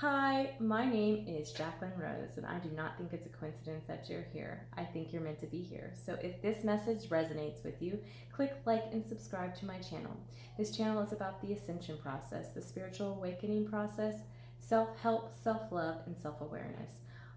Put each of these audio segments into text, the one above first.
Hi, my name is Jacqueline Rose, and I do not think it's a coincidence that you're here. I think you're meant to be here. So if this message resonates with you, click like and subscribe to my channel. This channel is about the ascension process, the spiritual awakening process, self-help, self-love, and self-awareness.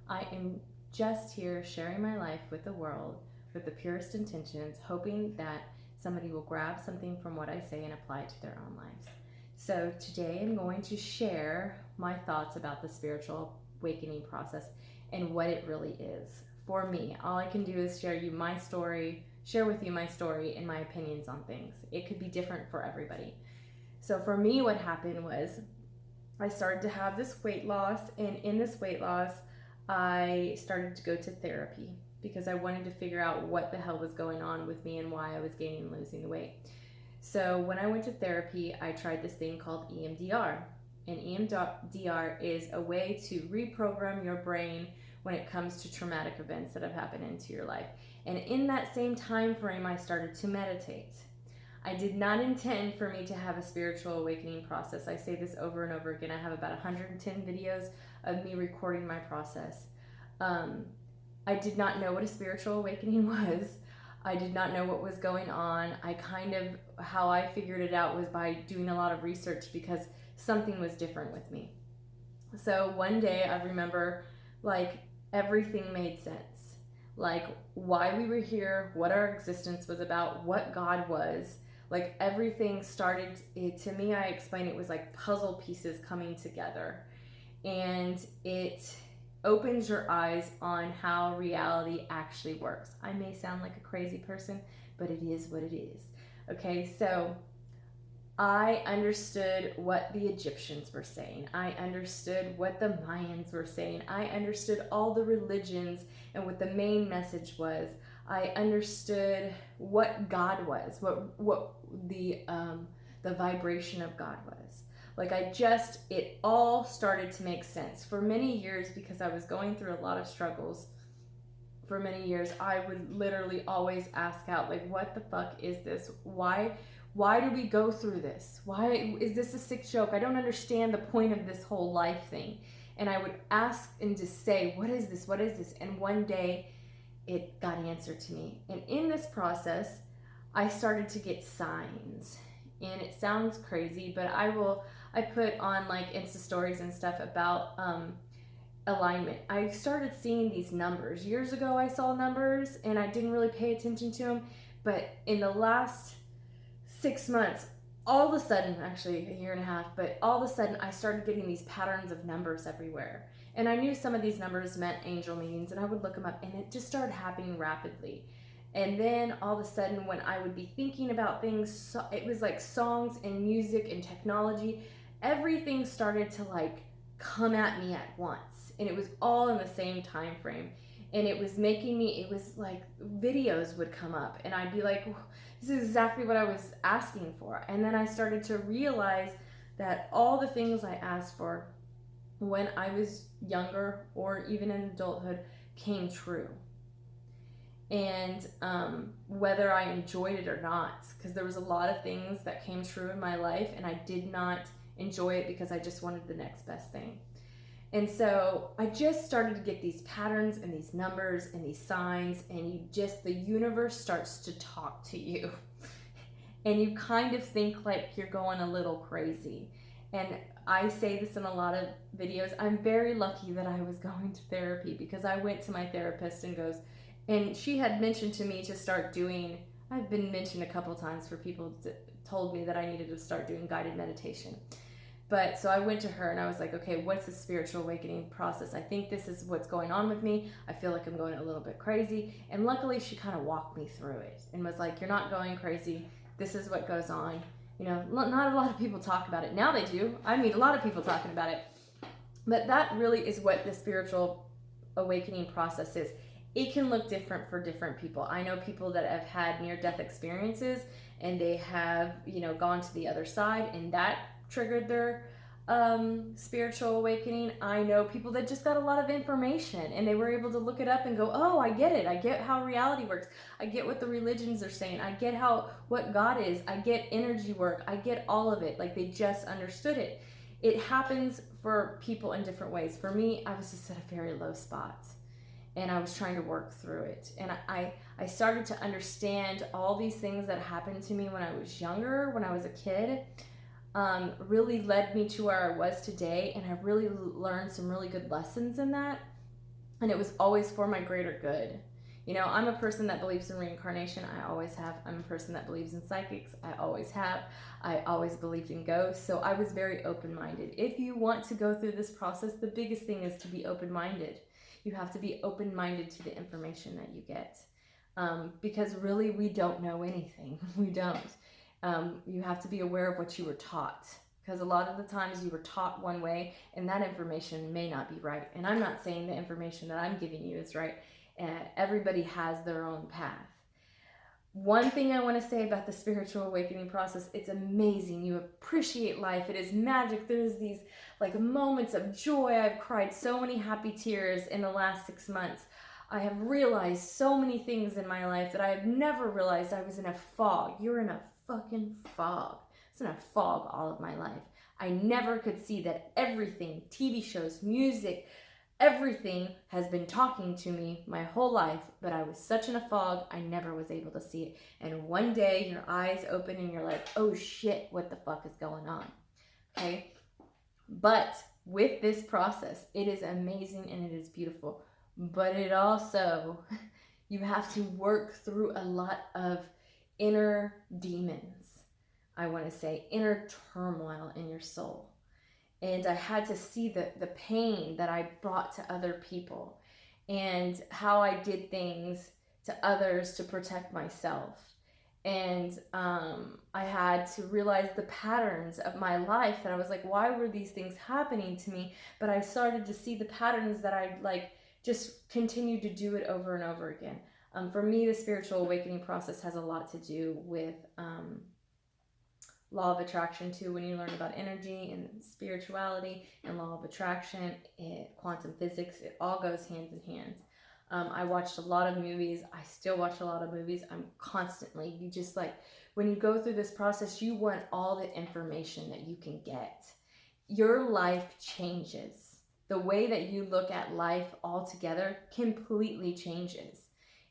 I am just here sharing my life with the world with the purest intentions, hoping that somebody will grab something from what I say and apply it to their own lives. So today I'm going to share my thoughts about the spiritual awakening process and what it really is. For me, all I can do is share with you my story and my opinions on things. It could be different for everybody. So for me, what happened was I started to have this weight loss, and in this weight loss, I started to go to therapy because I wanted to figure out what the hell was going on with me and why I was gaining and losing the weight. So when I went to therapy, I tried this thing called EMDR. And EMDR is a way to reprogram your brain when it comes to traumatic events that have happened into your life. And in that same time frame, I started to meditate. I did not intend for me to have a spiritual awakening process. I say this over and over again. I have about 110 videos of me recording my process. I did not know what a spiritual awakening was. I did not know what was going on. How I figured it out was by doing a lot of research because something was different with me. So one day I remember everything made sense. Like why we were here, what our existence was about, what God was. Like everything started, to me, I explained it was like puzzle pieces coming together. And it opens your eyes on how reality actually works. I may sound like a crazy person, but it is what it is. Okay, so I understood what the Egyptians were saying. I understood what the Mayans were saying. I understood all the religions and what the main message was. I understood what God was, what the vibration of God was. It all started to make sense. For many years, because I was going through a lot of struggles, for many years, I would literally always ask out, like, what the fuck is this? Why do we go through this? Why is this a sick joke? I don't understand the point of this whole life thing. And I would ask and just say, what is this? What is this? And one day it got answered to me. And in this process, I started to get signs. And it sounds crazy, but I put on like Insta stories and stuff about alignment. I started seeing these numbers. Years ago, I saw numbers and I didn't really pay attention to them. But in the last 6 months, all of a sudden, actually a year and a half, but all of a sudden I started getting these patterns of numbers everywhere. And I knew some of these numbers meant angel meetings, and I would look them up, and it just started happening rapidly. And then all of a sudden, when I would be thinking about things, it was like songs and music and technology. Everything started to like come at me at once, and it was all in the same time frame. And it was making me, it was like videos would come up, and I'd be like, this is exactly what I was asking for. And then I started to realize that all the things I asked for when I was younger or even in adulthood came true. And whether I enjoyed it or not, because there was a lot of things that came true in my life and I did not enjoy it because I just wanted the next best thing. And so I just started to get these patterns and these numbers and these signs, and the universe starts to talk to you. And you kind of think like you're going a little crazy. And I say this in a lot of videos. I'm very lucky that I was going to therapy, because I went to my therapist and she had mentioned to me to start doing, I've been mentioned a couple times for people that told me that I needed to start doing guided meditation. But so I went to her and I was like, okay, what's the spiritual awakening process? I think this is what's going on with me. I feel like I'm going a little bit crazy. And luckily she kind of walked me through it and was like, you're not going crazy. This is what goes on. You know, not a lot of people talk about it. Now they do. I meet a lot of people talking about it. But that really is what the spiritual awakening process is. It can look different for different people. I know people that have had near-death experiences and they have, gone to the other side, and that triggered their spiritual awakening. I know people that just got a lot of information and they were able to look it up and go, oh, I get it. I get how reality works. I get what the religions are saying. I get what God is. I get energy work. I get all of it. Like they just understood it. it happens for people in different ways. For me, I was just at a very low spot and I was trying to work through it. And I started to understand all these things that happened to me when I was younger, when I was a kid, really led me to where I was today. And I really learned some really good lessons in that. And it was always for my greater good. You know, I'm a person that believes in reincarnation. I always have. I'm a person that believes in psychics. I always have. I always believed in ghosts. So I was very open-minded. If you want to go through this process, the biggest thing is to be open-minded. You have to be open-minded to the information that you get. Because really, we don't know anything. We don't. You have to be aware of what you were taught. Because a lot of the times you were taught one way and that information may not be right. And I'm not saying the information that I'm giving you is right. Everybody has their own path. One thing I want to say about the spiritual awakening process, it's amazing. You appreciate life. It is magic. There's these like moments of joy. I've cried so many happy tears in the last 6 months. I have realized so many things in my life that I have never realized. I was in a fog. You're in a fucking fog. I was in a fog all of my life. I never could see that everything, TV shows, music, everything has been talking to me my whole life, but I was such in a fog, I never was able to see it. And one day your eyes open and you're like, oh shit, what the fuck is going on? Okay? But with this process, it is amazing and it is beautiful. But it also, you have to work through a lot of inner demons. I want to say inner turmoil in your soul. And I had to see the pain that I brought to other people and how I did things to others to protect myself. And I had to realize the patterns of my life that I was like, why were these things happening to me? But I started to see the patterns that I like just continued to do it over and over again. For me, the spiritual awakening process has a lot to do with law of attraction too. When you learn about energy and spirituality and law of attraction, quantum physics, it all goes hand in hand. I watched a lot of movies. I still watch a lot of movies. I'm constantly, you just like, when you go through this process, you want all the information that you can get. Your life changes. The way that you look at life altogether completely changes.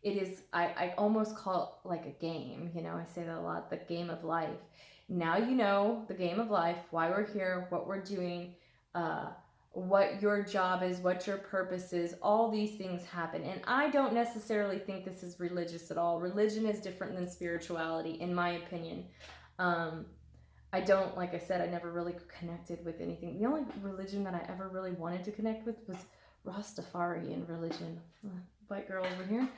It is, I almost call it like a game. You know, I say that a lot, the game of life. Now you know the game of life, why we're here, what we're doing, what your job is, what your purpose is. All these things happen. And I don't necessarily think this is religious at all. Religion is different than spirituality, in my opinion. I don't, like I said, I never really connected with anything. The only religion that I ever really wanted to connect with was Rastafarian religion. White girl over here.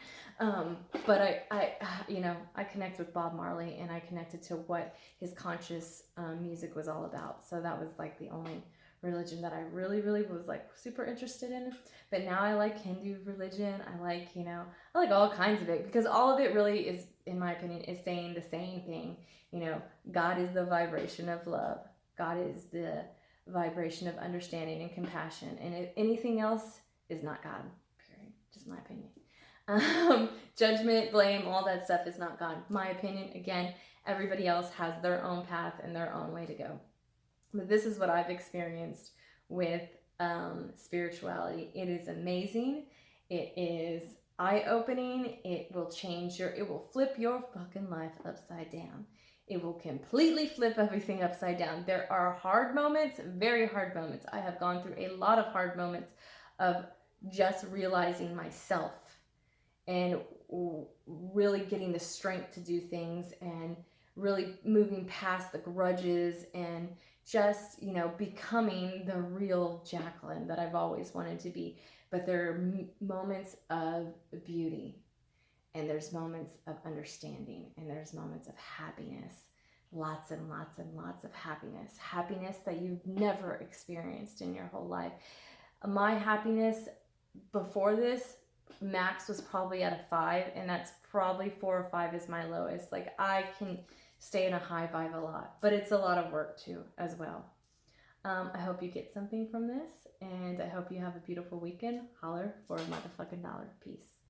But I connect with Bob Marley, and I connected to what his conscious music was all about. So that was like the only religion that I really, really was like super interested in. But now I like Hindu religion. I like all kinds of it, because all of it really is, in my opinion, is saying the same thing. You know, God is the vibration of love. God is the vibration of understanding and compassion. And anything else is not God. Just my opinion. Judgment, blame, all that stuff is not God. My opinion, again, everybody else has their own path and their own way to go. But this is what I've experienced with spirituality. It is amazing. It is eye-opening. It will flip your fucking life upside down. It will completely flip everything upside down. There are hard moments, very hard moments. I have gone through a lot of hard moments of just realizing myself and really getting the strength to do things and really moving past the grudges and just, becoming the real Jacqueline that I've always wanted to be. But there are moments of beauty, and there's moments of understanding, and there's moments of happiness. Lots and lots and lots of happiness. Happiness that you've never experienced in your whole life. My happiness before this, max was probably at a 5, and that's probably 4 or 5 is my lowest. Like, I can stay in a high vibe a lot, but it's a lot of work too as well. I hope you get something from this, and I hope you have a beautiful weekend. Holler for a motherfucking dollar. Peace.